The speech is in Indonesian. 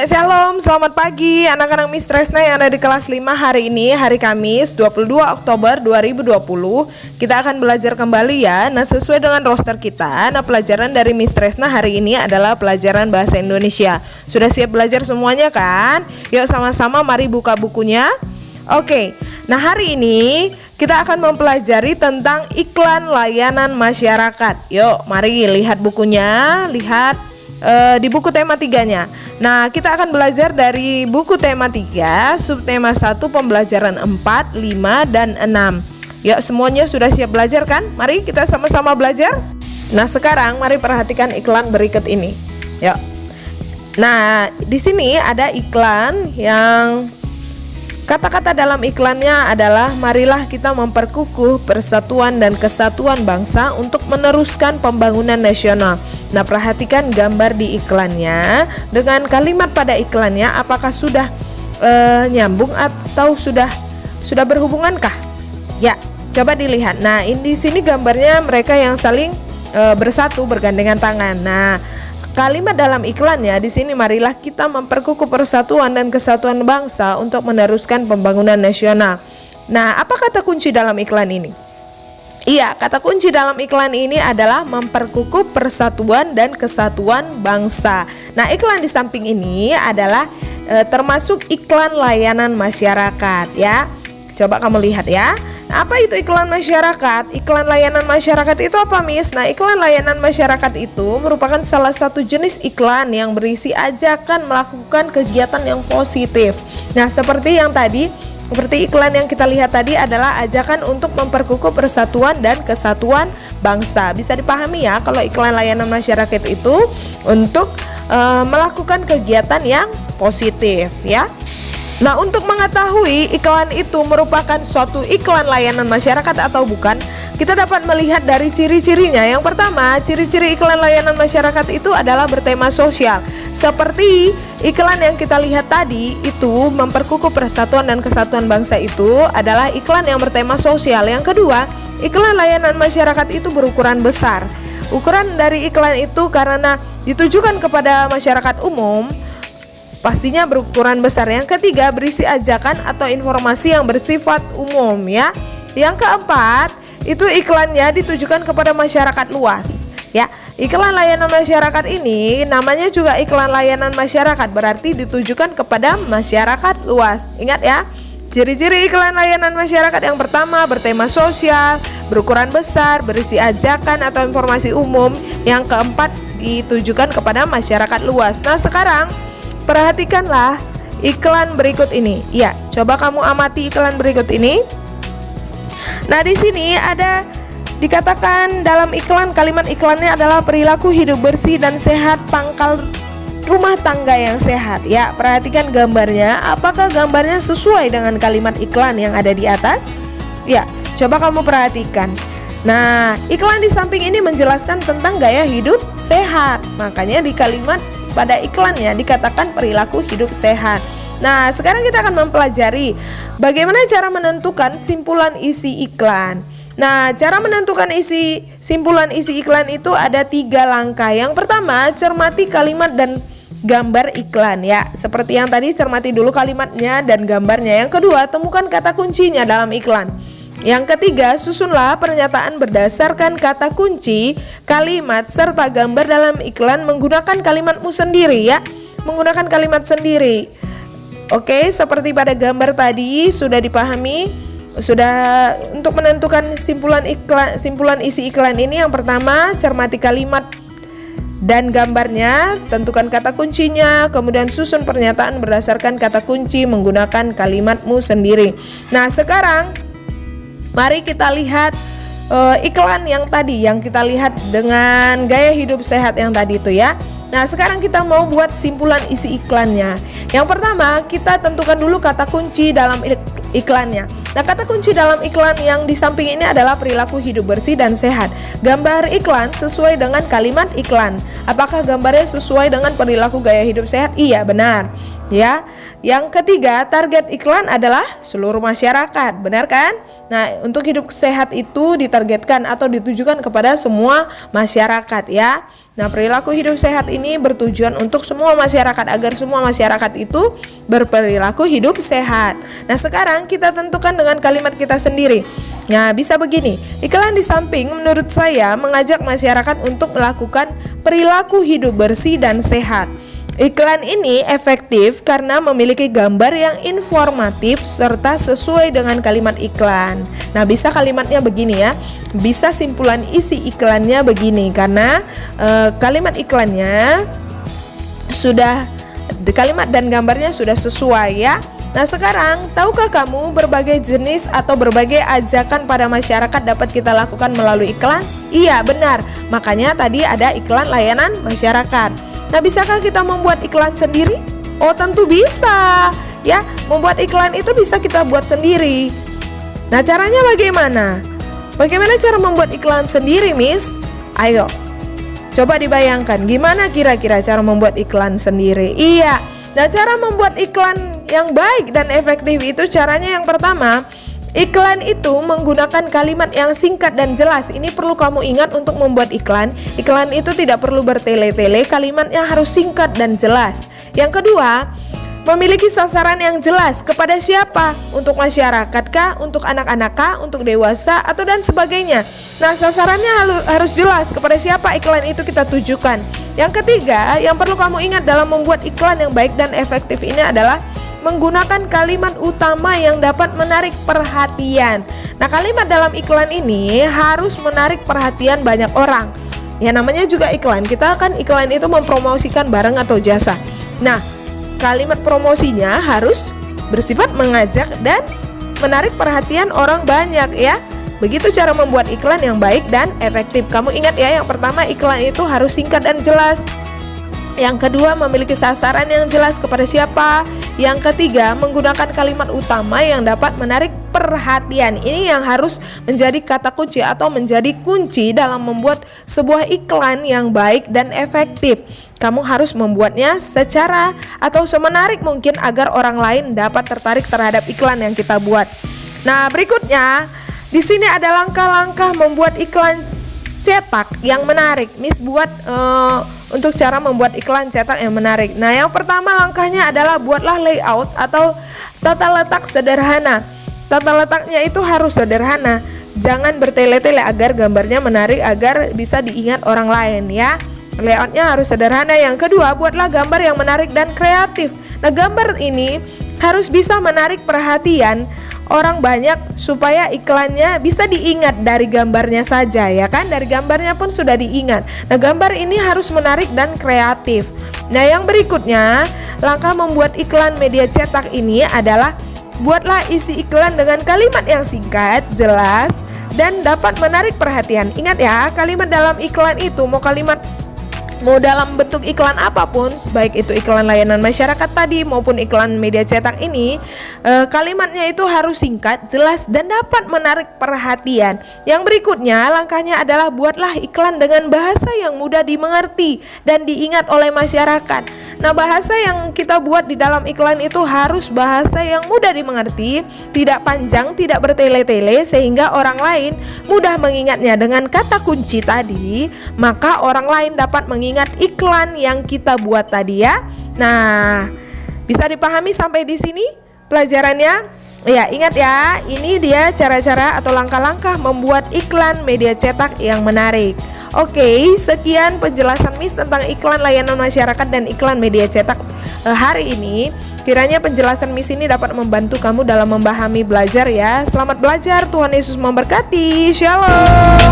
Shalom, selamat pagi anak-anak Miss Tresna yang ada di kelas 5. Hari ini hari Kamis 22 Oktober 2020. Kita akan belajar kembali ya. Nah, sesuai dengan roster kita, pelajaran dari Miss Tresna hari ini adalah pelajaran bahasa Indonesia. Sudah siap belajar semuanya kan? Yuk sama-sama mari buka bukunya. Oke, nah hari ini kita akan mempelajari tentang iklan layanan masyarakat. Yuk mari lihat bukunya, lihat di buku tema 3-nya. Nah, kita akan belajar dari buku tema 3, subtema 1, pembelajaran 4, 5, dan 6. Yuk, semuanya sudah siap belajar kan? Mari kita sama-sama belajar. Nah, sekarang mari perhatikan iklan berikut ini. Yuk. Nah, di sini ada iklan yang kata-kata dalam iklannya adalah marilah kita memperkukuh persatuan dan kesatuan bangsa untuk meneruskan pembangunan nasional. Nah, perhatikan gambar di iklannya dengan kalimat pada iklannya, apakah sudah nyambung atau sudah berhubungankah? Ya, coba dilihat. Nah, di sini gambarnya mereka yang saling bersatu bergandengan tangan. Nah, kalimat dalam iklannya di sini marilah kita memperkukuh persatuan dan kesatuan bangsa untuk meneruskan pembangunan nasional. Nah, apa kata kunci dalam iklan ini? Iya, kata kunci dalam iklan ini adalah memperkukuh persatuan dan kesatuan bangsa. Nah, iklan di samping ini adalah termasuk iklan layanan masyarakat ya. Coba kamu lihat ya. Nah, apa itu iklan masyarakat? Iklan layanan masyarakat itu apa, Miss? Nah, iklan layanan masyarakat itu merupakan salah satu jenis iklan yang berisi ajakan melakukan kegiatan yang positif. Nah, seperti yang tadi, seperti iklan yang kita lihat tadi adalah ajakan untuk memperkukuh persatuan dan kesatuan bangsa. Bisa dipahami ya kalau iklan layanan masyarakat itu untuk melakukan kegiatan yang positif ya. Nah, untuk mengetahui iklan itu merupakan suatu iklan layanan masyarakat atau bukan, kita dapat melihat dari ciri-cirinya. Yang pertama, ciri-ciri iklan layanan masyarakat itu adalah bertema sosial. Seperti iklan yang kita lihat tadi itu memperkukuh persatuan dan kesatuan bangsa itu adalah iklan yang bertema sosial. Yang kedua, iklan layanan masyarakat itu berukuran besar. Ukuran dari iklan itu karena ditujukan kepada masyarakat umum, pastinya berukuran besar. Yang ketiga, berisi ajakan atau informasi yang bersifat umum ya. Yang keempat, itu iklannya ditujukan kepada masyarakat luas ya. Iklan layanan masyarakat ini namanya juga iklan layanan masyarakat, berarti ditujukan kepada masyarakat luas. Ingat ya, ciri-ciri iklan layanan masyarakat yang pertama bertema sosial, berukuran besar, berisi ajakan atau informasi umum. Yang keempat, ditujukan kepada masyarakat luas. Nah, sekarang perhatikanlah iklan berikut ini. Ya, coba kamu amati iklan berikut ini. Nah, di sini ada dikatakan dalam iklan, kalimat iklannya adalah perilaku hidup bersih dan sehat, pangkal rumah tangga yang sehat. Ya, perhatikan gambarnya. Apakah gambarnya sesuai dengan kalimat iklan yang ada di atas? Ya, coba kamu perhatikan. Nah, iklan di samping ini menjelaskan tentang gaya hidup sehat. Makanya di kalimat pada iklannya dikatakan perilaku hidup sehat. Nah, sekarang kita akan mempelajari bagaimana cara menentukan simpulan isi iklan. Nah, cara menentukan simpulan isi iklan itu ada 3 langkah. Yang pertama, cermati kalimat dan gambar iklan ya. Seperti yang tadi, cermati dulu kalimatnya dan gambarnya. Yang kedua, temukan kata kuncinya dalam iklan. Yang ketiga, susunlah pernyataan berdasarkan kata kunci, kalimat, serta gambar dalam iklan menggunakan kalimatmu sendiri ya. Menggunakan kalimat sendiri. Oke, seperti pada gambar tadi sudah dipahami. Sudah, untuk menentukan simpulan isi iklan ini, yang pertama, cermati kalimat dan gambarnya, tentukan kata kuncinya, kemudian susun pernyataan berdasarkan kata kunci menggunakan kalimatmu sendiri. Nah, sekarang mari kita lihat iklan yang tadi, yang kita lihat dengan gaya hidup sehat yang tadi itu ya. Nah, sekarang kita mau buat simpulan isi iklannya. Yang pertama, kita tentukan dulu kata kunci dalam iklannya. Nah, kata kunci dalam iklan yang di samping ini adalah perilaku hidup bersih dan sehat. Gambar iklan sesuai dengan kalimat iklan. Apakah gambarnya sesuai dengan perilaku gaya hidup sehat? Iya, benar. Ya. Yang ketiga, target iklan adalah seluruh masyarakat. Benar kan? Nah, untuk hidup sehat itu ditargetkan atau ditujukan kepada semua masyarakat ya. Nah, perilaku hidup sehat ini bertujuan untuk semua masyarakat, agar semua masyarakat itu berperilaku hidup sehat. Nah, sekarang kita tentukan dengan kalimat kita sendiri. Nah, bisa begini. Iklan di samping menurut saya mengajak masyarakat untuk melakukan perilaku hidup bersih dan sehat. Iklan ini efektif karena memiliki gambar yang informatif serta sesuai dengan kalimat iklan. Nah, bisa kalimatnya begini ya. Bisa simpulan isi iklannya begini, karena kalimat iklannya sudah, kalimat dan gambarnya sudah sesuai ya. Nah, sekarang tahukah kamu berbagai jenis atau berbagai ajakan pada masyarakat dapat kita lakukan melalui iklan? Iya, benar. Makanya tadi ada iklan layanan masyarakat. Nah, bisakah kita membuat iklan sendiri? Oh, tentu bisa. Ya, membuat iklan itu bisa kita buat sendiri. Nah, caranya bagaimana? Bagaimana cara membuat iklan sendiri, Miss? Ayo, coba dibayangkan gimana kira-kira cara membuat iklan sendiri. Iya. Nah, cara membuat iklan yang baik dan efektif itu caranya yang pertama, iklan itu menggunakan kalimat yang singkat dan jelas. Ini perlu kamu ingat untuk membuat iklan. Iklan itu tidak perlu bertele-tele, kalimatnya harus singkat dan jelas. Yang kedua, memiliki sasaran yang jelas. Kepada siapa? Untuk masyarakat kah? Untuk anak-anak kah? Untuk dewasa? Atau dan sebagainya. Nah, sasarannya harus jelas kepada siapa iklan itu kita tujukan. Yang ketiga, yang perlu kamu ingat dalam membuat iklan yang baik dan efektif ini adalah menggunakan kalimat utama yang dapat menarik perhatian. Nah, kalimat dalam iklan ini harus menarik perhatian banyak orang. Ya, namanya juga iklan. Kita kan iklan itu mempromosikan barang atau jasa. Nah, kalimat promosinya harus bersifat mengajak dan menarik perhatian orang banyak ya. Begitu cara membuat iklan yang baik dan efektif. Kamu ingat ya, yang pertama iklan itu harus singkat dan jelas. Yang kedua, memiliki sasaran yang jelas kepada siapa. Yang ketiga, menggunakan kalimat utama yang dapat menarik perhatian. Ini yang harus menjadi kata kunci atau menjadi kunci dalam membuat sebuah iklan yang baik dan efektif. Kamu harus membuatnya secara atau semenarik mungkin agar orang lain dapat tertarik terhadap iklan yang kita buat. Nah, berikutnya di sini ada langkah-langkah membuat iklan cetak yang menarik. Miss buat untuk cara membuat iklan cetak yang menarik. Nah, yang pertama langkahnya adalah buatlah layout atau tata letak sederhana. Tata letaknya itu harus sederhana. Jangan bertele-tele agar gambarnya menarik, agar bisa diingat orang lain ya. Layoutnya harus sederhana. Yang kedua, buatlah gambar yang menarik dan kreatif. Nah, gambar ini harus bisa menarik perhatian orang banyak supaya iklannya bisa diingat dari gambarnya saja ya kan, dari gambarnya pun sudah diingat. Nah, gambar ini harus menarik dan kreatif. Nah, yang berikutnya, langkah membuat iklan media cetak ini adalah buatlah isi iklan dengan kalimat yang singkat, jelas, dan dapat menarik perhatian. Ingat ya, kalimat dalam iklan itu mau dalam bentuk iklan apapun, baik itu iklan layanan masyarakat tadi maupun iklan media cetak ini, kalimatnya itu harus singkat, jelas, dan dapat menarik perhatian. Yang berikutnya, langkahnya adalah buatlah iklan dengan bahasa yang mudah dimengerti dan diingat oleh masyarakat. Nah, bahasa yang kita buat di dalam iklan itu harus bahasa yang mudah dimengerti, tidak panjang, tidak bertele-tele, sehingga orang lain mudah mengingatnya. Dengan kata kunci tadi, maka orang lain dapat mengingat iklan yang kita buat tadi ya. Nah, bisa dipahami sampai di sini pelajarannya? Ya, ingat ya, ini dia cara-cara atau langkah-langkah membuat iklan media cetak yang menarik. Oke, sekian penjelasan Miss tentang iklan layanan masyarakat dan iklan media cetak hari ini. Kiranya penjelasan Miss ini dapat membantu kamu dalam memahami belajar ya. Selamat belajar, Tuhan Yesus memberkati. Shalom.